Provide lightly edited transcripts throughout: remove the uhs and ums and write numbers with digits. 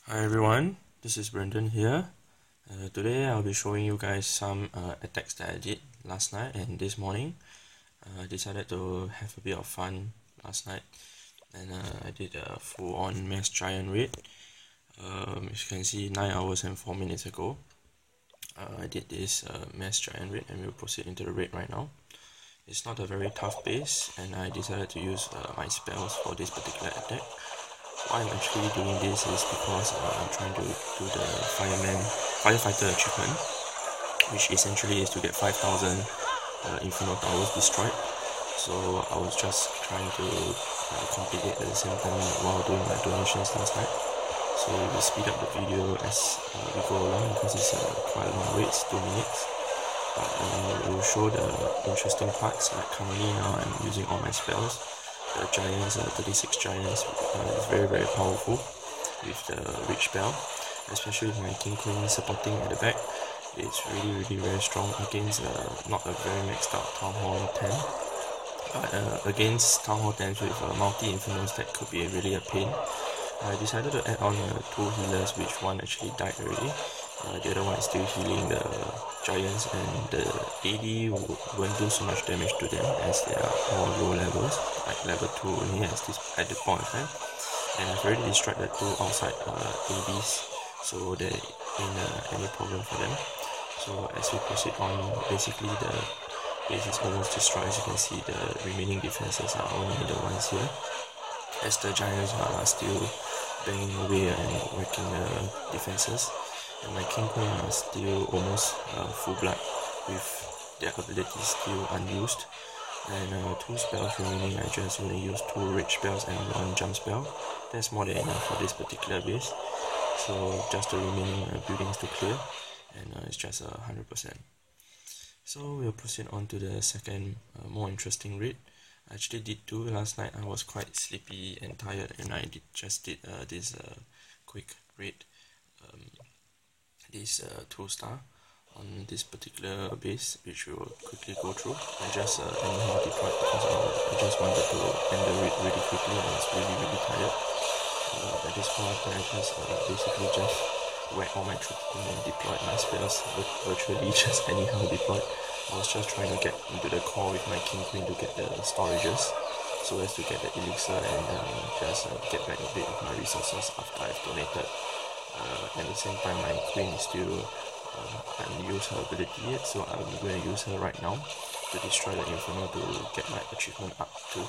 Hi everyone, this is Brendan here. Today I'll be showing you guys some attacks that I did last night and this morning. I decided to have a bit of fun last night and I did a full-on mass giant raid. As you can see, 9 hours and 4 minutes ago, I did this mass giant raid and we'll proceed into the raid right now. It's not a very tough base and I decided to use my spells for this particular attack. Why I'm actually doing this is because I'm trying to do the firefighter achievement, which essentially is to get 5,000 Inferno Towers destroyed. So I was just trying to complete it at the same time while doing my donations last night. So we will speed up the video as we go along because it's quite a long wait, it's 2 minutes. But it will show the interesting parts. Like currently now I'm using all my spells. The giants, 36 giants, is very powerful with the rich spell, especially with my king queen supporting at the back. It's really very strong against not a very maxed out town hall 10, but against town hall 10 with multi infernos that could be really a pain. I decided to add on 2 healers, which one actually died already. The other one is still healing the giants, and the AD won't do so much damage to them as they are all low levels, like level 2 only at this point in time. And I've already destroyed the 2 outside ADs, so there ain't any problem for them. So as we proceed on, basically the base is almost destroyed. As you can see, the remaining defenses are only the ones here, as the giants are still banging away and wrecking the defenses. And my king queen are still almost full blood with their abilities still unused. And 2 spells remaining. I just want to use 2 rich spells and 1 jump spell. That's more than enough for this particular base. So just the remaining buildings to clear, and it's just 100%. So we'll proceed on to the second more interesting raid. I actually did 2 last night. I was quite sleepy and tired, and I just did this quick raid. This 2-star on this particular base, which we will quickly go through. I just anyhow deployed because I just wanted to end the raid really quickly. I was really tired. At this point, I just basically just whacked all my troops and deployed my spells, virtually just anyhow deployed. I was just trying to get into the core with my king queen to get the storages, so as to get the elixir and just get back a bit of my resources after I've donated. At the same time, my queen is still unused her ability yet, so I'm going to use her right now to destroy the inferno to get my achievement up too.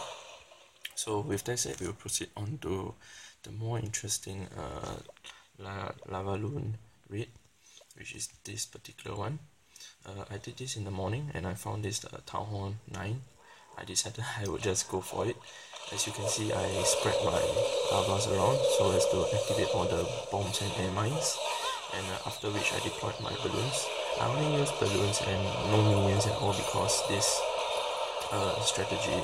So with that said, we'll proceed on to the more interesting LaLoon raid, which is this particular one. I did this in the morning and I found this town hall 9. I decided I would just go for it. As you can see, I spread my lavas around so as to activate all the bombs and air mines, and after which I deployed my balloons. I only use balloons and no minions at all because this strategy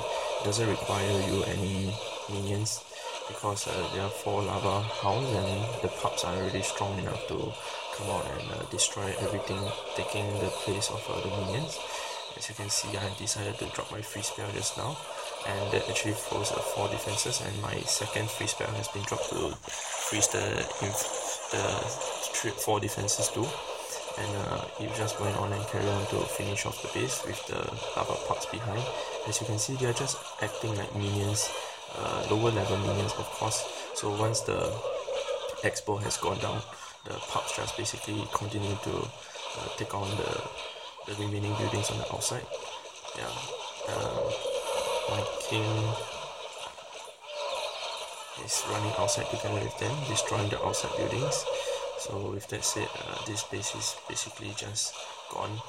doesn't require you any minions, because there are 4 lava hounds and the pups are already strong enough to come out and destroy everything, taking the place of the minions. As you can see, I decided to drop my free spell just now, and that actually froze 4 defenses, and my second free spell has been dropped to freeze the 4 defenses too. And it's just going on and carry on to finish off the base with the lava pups behind. As you can see, they are just acting like minions, lower level minions of course. So once the expo has gone down, the pups just basically continue to take on the remaining buildings on the outside. My king is running outside together with them, destroying the outside buildings. So with that said, this base is basically just gone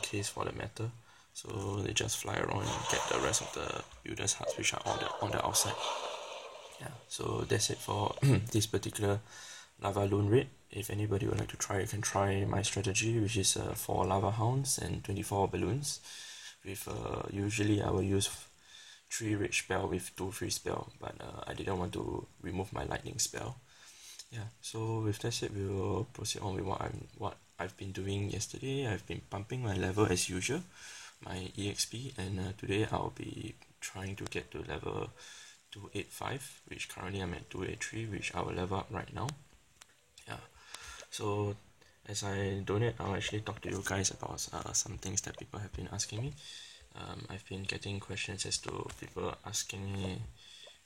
case for the matter. So they just fly around and get the rest of the builders' huts, which are on the outside. Yeah, so that's it for this particular LaLoon raid. If anybody would like to try, you can try my strategy, which is 4 lava hounds and 24 balloons. With usually I will use 3 rich spell with 2 free spell, but I didn't want to remove my lightning spell. Yeah, so with that said, we will proceed on with what I've been doing yesterday. I've been pumping my level as usual, my EXP, and today I'll be trying to get to level 285, which currently I'm at 283, which I will level up right now. Yeah, so as I donate, I'll actually talk to you guys about some things that people have been asking me. I've been getting questions as to people asking me,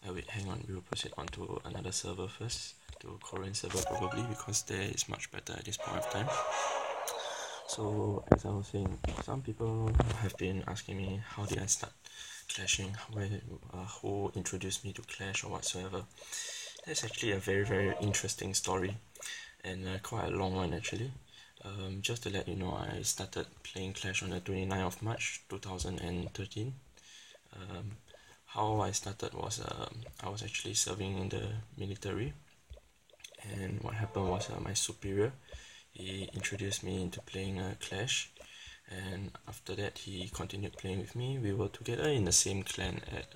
wait, hang on, we will proceed on to another server first, to Korean server probably, because there is much better at this point of time. So as I was saying, some people have been asking me how did I start clashing, who introduced me to Clash or whatsoever. That's actually a very interesting story, and quite a long one actually. Just to let you know, I started playing Clash on the 29th of March 2013. How I started was I was actually serving in the military, and what happened was my superior, he introduced me into playing Clash, and after that he continued playing with me. We were together in the same clan at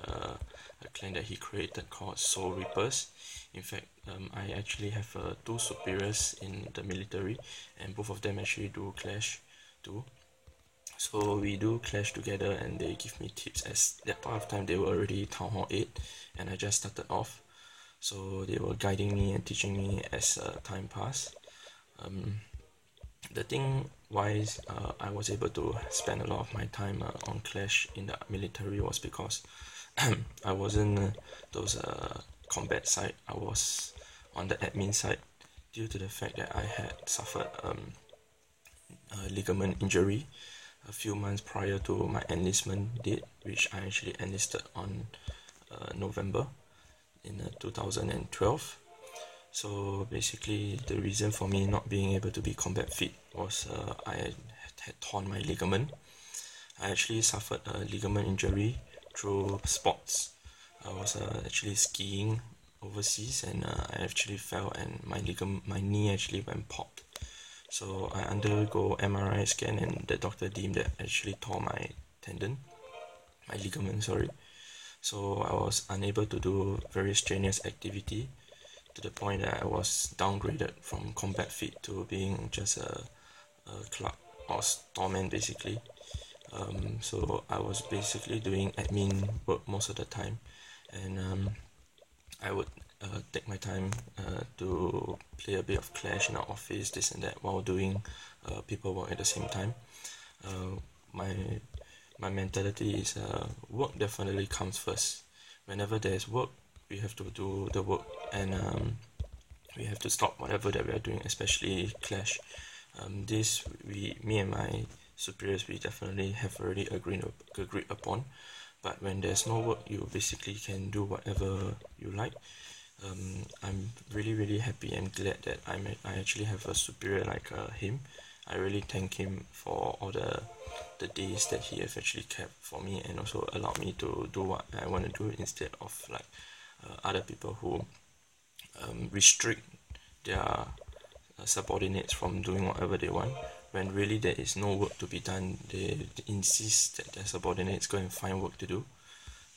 a clan that he created called Soul Reapers. In fact, I actually have two superiors in the military, and both of them actually do Clash too. So we do Clash together, and they give me tips. As that point of time they were already Town Hall 8 and I just started off, so they were guiding me and teaching me as time passed. The thing wise I was able to spend a lot of my time on Clash in the military was because I wasn't those combat side. I was on the admin side, due to the fact that I had suffered a ligament injury a few months prior to my enlistment date, which I actually enlisted on November in 2012. So basically, the reason for me not being able to be combat fit was I had torn my ligament. I actually suffered a ligament injury through sports. I was actually skiing overseas, and I actually fell, and my knee actually went popped. So I undergo MRI scan, and the doctor deemed that I actually tore my ligament, sorry. So I was unable to do very strenuous activity, to the point that I was downgraded from combat fit to being just a clerk or storeman basically. So I was basically doing admin work most of the time, and I would take my time to play a bit of Clash in our office, this and that, while doing paperwork at the same time. My mentality is work definitely comes first. Whenever there is work, we have to do the work, and we have to stop whatever that we are doing, especially Clash. Me and my superiors, we definitely have already agreed upon. But when there's no work, you basically can do whatever you like. I'm really happy and glad that I actually have a superior like him. I really thank him for all the days that he has actually kept for me, and also allowed me to do what I want to do, instead of like other people who restrict their subordinates from doing whatever they want. When really there is no work to be done, they insist that their subordinates go and find work to do.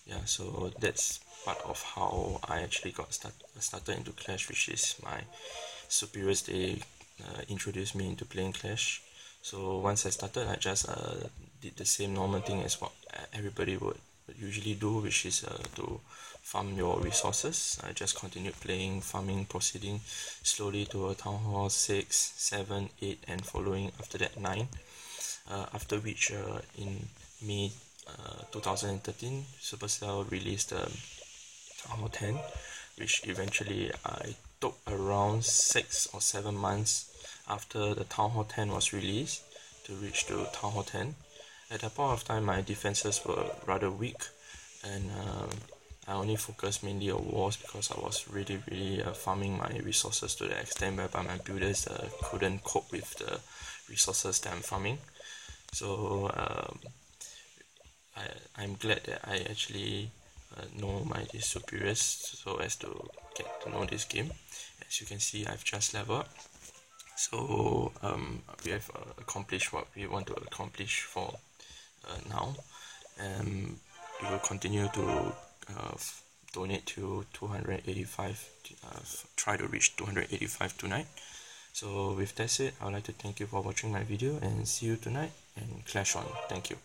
Yeah, so that's part of how I actually got started into Clash, which is my superiors. They introduced me into playing Clash. So once I started, I just did the same normal thing as what everybody would usually do, which is to farm your resources. I just continued playing, farming, proceeding slowly to a Town Hall 6, 7, 8, and following after that 9. After which in May 2013, Supercell released Town Hall 10, which eventually I took around 6 or 7 months after the Town Hall 10 was released to reach to Town Hall 10. At that point of time, my defenses were rather weak, and I only focused mainly on wars, because I was really farming my resources to the extent whereby my builders couldn't cope with the resources that I'm farming. So I'm glad that I actually know my superiors, so as to get to know this game. As you can see, I've just leveled up. So we have accomplished what we want to accomplish for now. We will continue to donate to 285, try to reach 285 tonight. So with that said, I would like to thank you for watching my video, and see you tonight, and clash on. Thank you.